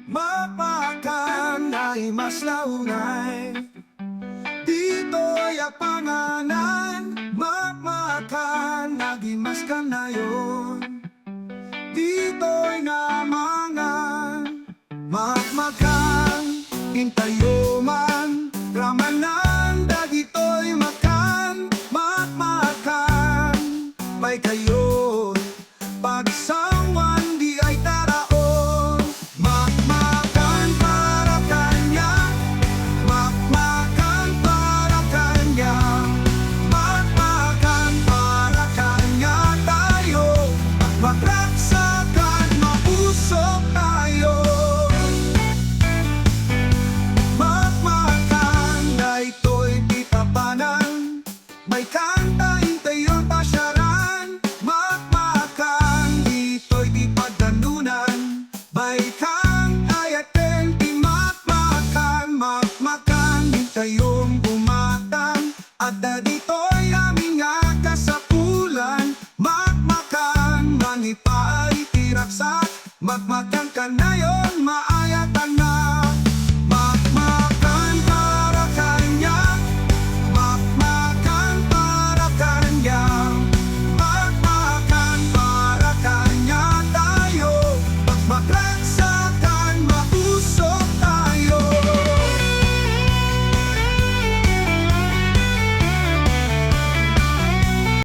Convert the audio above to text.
Mapakan ay mas launay, dito'y apanganan. Mapakan nagimas ka na yun, dito'y namangan. Mapakan, hintayo man, ramanan, dagito'y makan. Mapakan, may kayo, pagsawan di ay taraon. Makmakan para kanya, makmakan para kanya, makmakan para kanya tayo. Makraksakan, mausok tayo. Makmakan na ito'y titapanan, may kanta hintayon pasyaran. Makmakan, dito'y di pagdanunan, baikang ayaten di makmakan. Makmakan, hintayong bumatang, at na dito'y aming kasapulan. Makmakan, manipa ay tiraksak, makmakan.